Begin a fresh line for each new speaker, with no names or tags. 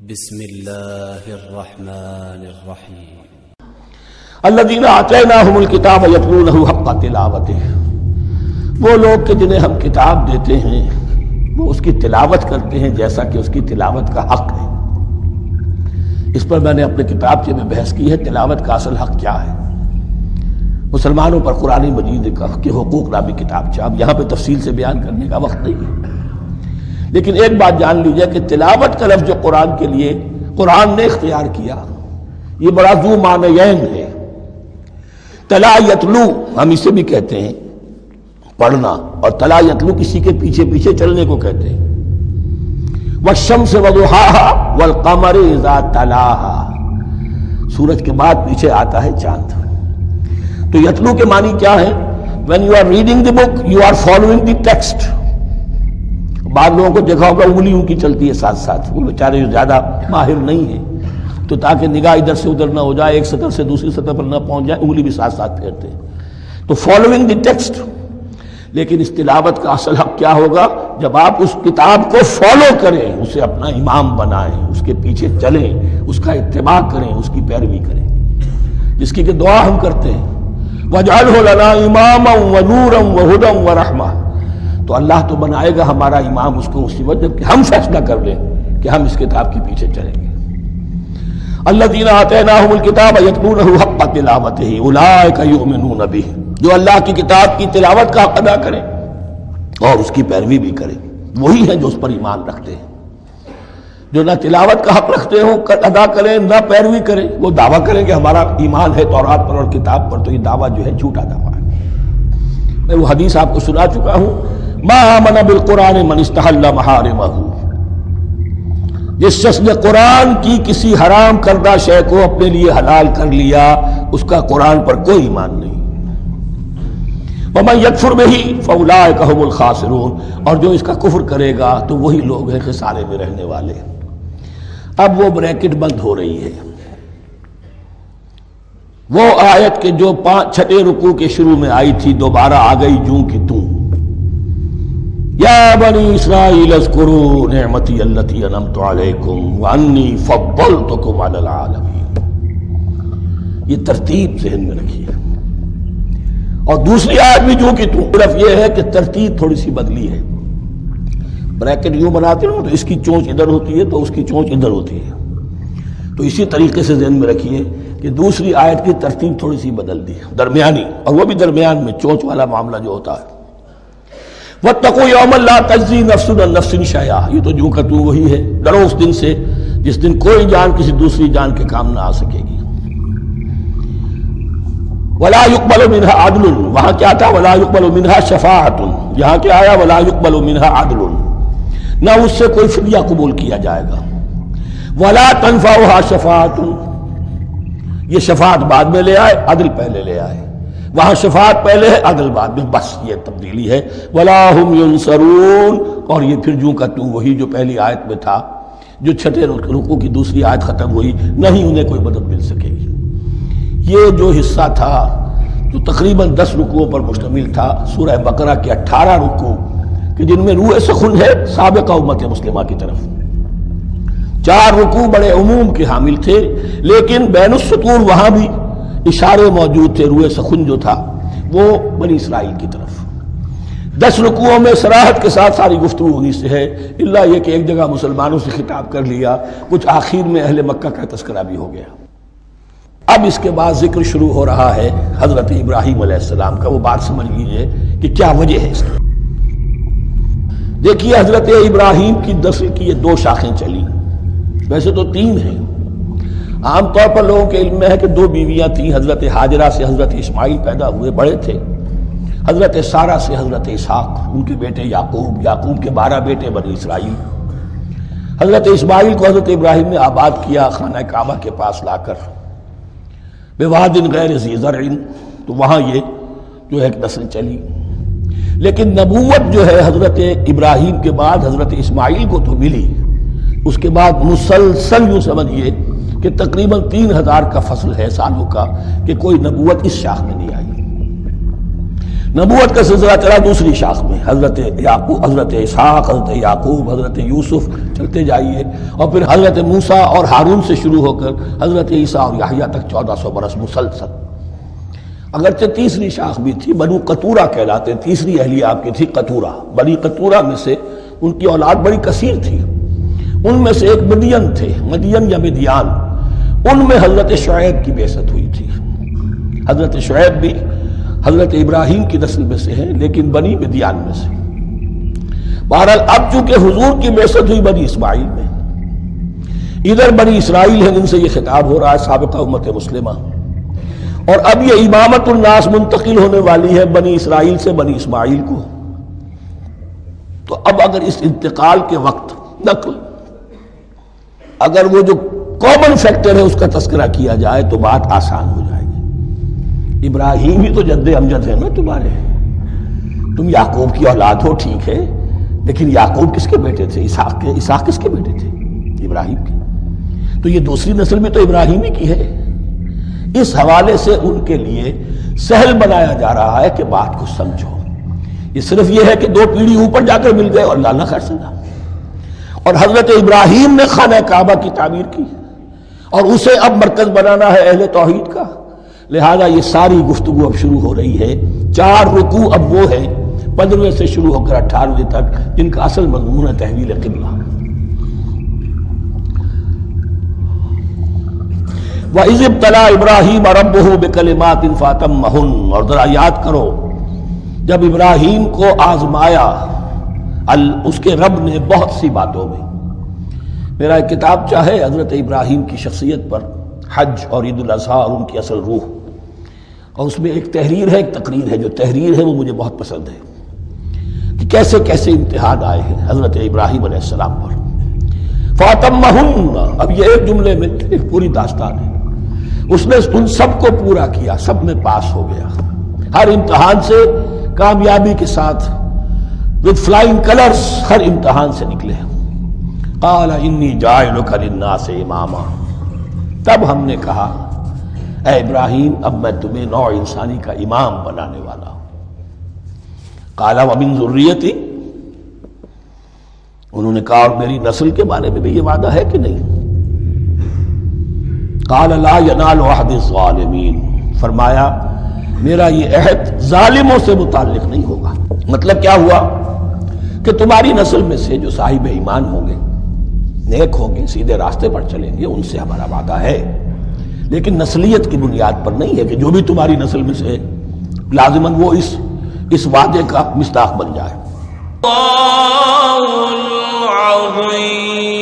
بسم اللہ الرحمن الرحیم
الذین آتیناہم الکتاب یتلونہ حق تلاوتہ، وہ لوگ کہ جنہیں ہم کتاب دیتے ہیں وہ اس کی تلاوت کرتے ہیں جیسا کہ اس کی تلاوت کا حق ہے۔ اس پر میں نے اپنے کتابچے میں بحث کی ہے، تلاوت کا اصل حق کیا ہے۔ مسلمانوں پر قرآن مجید کے حقوق نامی کتابچہ، اب یہاں پہ تفصیل سے بیان کرنے کا وقت نہیں ہے، لیکن ایک بات جان لیجئے کہ تلاوت کا لفظ جو قرآن کے لیے قرآن نے اختیار کیا یہ بڑا ذو معنیین ہے۔ تلا یتلو ہم اسے بھی کہتے ہیں پڑھنا، اور تلا یتلو کسی کے پیچھے پیچھے چلنے کو کہتے ہیں۔ والشمس وضحاها والقمر اذا تلاها، سورج کے بعد پیچھے آتا ہے چاند۔ تو یتلو کے معنی کیا ہے؟ when you are reading the book you are following the text۔ بعض لوگوں کو دیکھا ہوگا انگلیوں کی چلتی ہے ساتھ ساتھ، وہ بیچارے جو زیادہ ماہر نہیں ہیں تو تاکہ نگاہ ادھر سے ادھر نہ ہو جائے، ایک سطر سے دوسری سطر پر نہ پہنچ جائے، انگلی بھی ساتھ ساتھ پھیرتے ہیں، تو فالوئنگ دی ٹیکسٹ۔ لیکن اس تلاوت کا اصل حق کیا ہوگا؟ جب آپ اس کتاب کو فالو کریں، اسے اپنا امام بنائیں، اس کے پیچھے چلیں، اس کا اتباع کریں، اس کی پیروی کریں، جس کی کہ دعا ہم کرتے ہیں وَاجْعَلْهُ لَنَا إِمَامًا وَنُورًا وَهُدًى وَرَحْمَةً۔ تو اللہ تو بنائے گا ہمارا امام اس کو اسی وقت جب کہ ہم فیصلہ کر لیں کہ ہم اس کتاب کے پیچھے چلیں گے۔ الذین آتیناہم الکتاب یتلونہ حق تلاوتہ اولئک یؤمنون بہ، جو اللہ کی کتاب کی تلاوت کا حق ادا کریں اور اس کی پیروی بھی کریں، وہی ہیں جو اس پر ایمان رکھتے ہیں۔ جو نہ تلاوت کا حق رکھتے ہوں ادا کریں، نہ پیروی کریں، وہ دعویٰ کریں کہ ہمارا ایمان ہے تورات پر اور کتاب پر، تو یہ دعویٰ جو ہے جھوٹا دعویٰ ہے۔ میں وہ حدیث آپ کو سنا چکا ہوں، ما آمن بالقرآن من استحل محارمہ، جس شخص نے قرآن کی کسی حرام کردہ شے کو اپنے لیے حلال کر لیا، اس کا قرآن پر کوئی ایمان نہیں۔ ومن یکفر بہ فاولئک ھم الخاسرون، اور جو اس کا کفر کرے گا تو وہی لوگ ہیں خسارے میں رہنے والے۔ اب وہ بریکٹ بند ہو رہی ہے، وہ آیت کے جو 6 رکوع کے شروع میں آئی تھی دوبارہ آ گئی جوں کی توں۔ یا بنی اسرائیل اذکروا نعمتی التی انعمت علیکم وانی فضلتکم علی العالمین۔ یہ ترتیب ذہن میں رکھیے، اور دوسری آیت بھی جو کہ توں، صرف یہ ہے کہ ترتیب تھوڑی سی بدلی ہے۔ بریکٹ یوں بناتے ہو تو اس کی چونچ ادھر ہوتی ہے تو اس کی چونچ ادھر ہوتی ہے، تو اسی طریقے سے ذہن میں رکھیے کہ دوسری آیت کی ترتیب تھوڑی سی بدل دی ہے، درمیانی، اور وہ بھی درمیان میں چونچ والا معاملہ جو ہوتا ہے۔ وَاتَّقُوا يَوْمًا لَا تَجْزِي نَفْسٌ عَن نَفْسٍ شَيْئًا، یہ تو جو کہ تو وہی ہے، ڈرو اس دن سے جس دن کوئی جان کسی دوسری جان کے کام نہ آ سکے گی۔ وَلَا يُقْبَلُ مِنْهَا عَدْلٌ، وہاں کیا تھا؟ وَلَا يُقْبَلُ مِنْهَا شَفَاعَةٌ، یہاں کیا آیا؟ وَلَا يُقْبَلُ مِنْهَا عَدْلٌ، نہ اس سے کوئی فدیہ قبول کیا جائے گا۔ وَلَا تَنفَعُهَا شَفَاعَةٌ، یہ شفاعت بعد میں لے آئے، عدل پہلے لے آئے، وہاں شفاعت پہلے ہے، عدل بعد میں، بس یہ تبدیلی ہے۔ وَلَا هُمْ يُنصَرُونَ، اور یہ پھر جو کا تو وہی جو پہلی آیت میں تھا، جو 6 رکوع کی دوسری آیت ختم ہوئی، نہیں انہیں کوئی مدد مل سکے گی۔ یہ جو حصہ تھا جو تقریباً 10 رکوعوں پر مشتمل تھا، سورہ بقرہ کے 18 رکوع کہ جن میں روح سخن ہے سابقہ امت مسلمہ کی طرف، 4 رکوع بڑے عموم کے حامل تھے، لیکن بین السطور وہاں بھی اشارے موجود تھے، روح سخن جو تھا وہ بنی اسرائیل کی طرف۔ 10 رکوعوں میں صراحت کے ساتھ ساری گفتگو ہونی سے ہے، الا یہ کہ ایک جگہ مسلمانوں سے خطاب کر لیا، کچھ آخر میں اہل مکہ کا تذکرہ بھی ہو گیا۔ اب اس کے بعد ذکر شروع ہو رہا ہے حضرت ابراہیم علیہ السلام کا۔ وہ بات سمجھ لیجئے کہ کیا وجہ ہے اس کی۔ دیکھیے حضرت ابراہیم کی نسل کی یہ 2 شاخیں چلی، ویسے تو 3 ہیں۔ عام طور پر لوگوں کے علم میں ہے کہ 2 بیویاں تھیں، حضرت ہاجرہ سے حضرت اسماعیل پیدا ہوئے، بڑے تھے، حضرت سارہ سے حضرت اسحاق، ان کے بیٹے یعقوب، یعقوب کے 12 بیٹے بنی اسرائیل۔ حضرت اسماعیل کو حضرت ابراہیم نے آباد کیا خانہ کعبہ کے پاس لا کر، بواد غیر ذی زرع، تو وہاں یہ جو ہے ایک نسل چلی۔ لیکن نبوت جو ہے حضرت ابراہیم کے بعد حضرت اسماعیل کو تو ملی، اس کے بعد مسلسل یوں سمجھیے کہ تقریباً 3000 کا فصل ہے سالوں کا کہ کوئی نبوت اس شاخ میں نہیں آئی۔ نبوت کا سلسلہ چلا دوسری شاخ میں، حضرت یعقوب، حضرت اسحاق، حضرت یعقوب، حضرت یوسف، چلتے جائیے، اور پھر حضرت موسیٰ اور ہارون سے شروع ہو کر حضرت عیسیٰ اور یحییٰ تک 1400 برس مسلسل۔ اگرچہ تیسری شاخ بھی تھی، بنو قطورہ کہلاتے، تیسری اہلیہ آپ کی تھی قطورہ۔ بنی قطورہ میں سے ان کی اولاد بڑی کثیر تھی، ان میں سے ایک مدین تھے، مدین یا مدیان، ان میں حضرت شعیب کی بعثت ہوئی تھی۔ حضرت شعیب بھی حضرت ابراہیم کی نسل میں سے ہیں، لیکن بنی مدیان میں سے۔ بہرحال اب چونکہ حضور کی بعثت ہوئی بنی اسماعیل میں، ادھر بنی اسرائیل ہیں جن سے یہ خطاب ہو رہا ہے، سابقہ امت مسلمہ، اور اب یہ امامت الناس منتقل ہونے والی ہے بنی اسرائیل سے بنی اسماعیل کو۔ تو اب اگر اس انتقال کے وقت نقل، اگر وہ جو کامن فیکٹر ہے اس کا تذکرہ کیا جائے تو بات آسان ہو جائے گی۔ ابراہیم ہی تو جد امجد ہے نا تمہارے، تم یعقوب کی اولاد ہو، ٹھیک ہے، لیکن یعقوب کس کے بیٹے تھے؟ اسحاق کس کے بیٹے تھے؟ ابراہیم کے۔ تو یہ دوسری نسل میں تو ابراہیم ہی کی ہے۔ اس حوالے سے ان کے لیے سہل بنایا جا رہا ہے کہ بات کو سمجھو۔ یہ صرف یہ ہے کہ دو پیڑھی اوپر جا کر مل گئے اور اللہ نہ خیر سنا۔ اور حضرت ابراہیم نے خانہ کعبہ کی تعمیر کی اور اسے اب مرکز بنانا ہے اہل توحید کا، لہذا یہ ساری گفتگو اب شروع ہو رہی ہے۔ 4 رکوع اب وہ ہے 15ویں سے شروع ہو کر 18ویں تک، جن کا اصل مضمون ہے تحویل قبلہ۔ وَإِذِ ابْتَلَىٰ إِبْرَاهِيمَ رَبُّهُ بِكَلِمَاتٍ فَأَتَمَّهُنَّ، اور ذرا یاد کرو جب ابراہیم کو آزمایا اس کے رب نے بہت سی باتوں میں۔ میرا ایک کتاب چاہے حضرت ابراہیم کی شخصیت پر، حج اور عید الاضحیٰ اور ان کی اصل روح، اور اس میں ایک تحریر ہے، ایک تقریر ہے۔ جو تحریر ہے وہ مجھے بہت پسند ہے کہ کیسے کیسے امتحان آئے ہیں حضرت ابراہیم علیہ السلام پر۔ فَأَتَمَّهُنَّ، اب یہ ایک جملے میں ایک پوری داستان ہے۔ اس نے ان سب کو پورا کیا، سب میں پاس ہو گیا، ہر امتحان سے کامیابی کے ساتھ with flying colors ہر امتحان سے نکلے۔ قال انی جاعلک للناس اماما، تب ہم نے کہا اے ابراہیم اب میں تمہیں نوع انسانی کا امام بنانے والا ہوں۔ قال ومن ذریتی، انہوں نے کہا اور میری نسل کے بارے میں بھی یہ وعدہ ہے کہ نہیں؟ قال لا ینال عہد الظالمین، فرمایا میرا یہ عہد ظالموں سے متعلق نہیں ہوگا۔ مطلب کیا ہوا کہ تمہاری نسل میں سے جو صاحب ایمان ہوں گے، نیک ہوں گے، سیدھے راستے پر چلیں گے، ان سے ہمارا وعدہ ہے، لیکن نسلیت کی بنیاد پر نہیں ہے کہ جو بھی تمہاری نسل میں سے لازماً وہ اس وعدے کا مصداق بن جائے۔
اللہ العظیم۔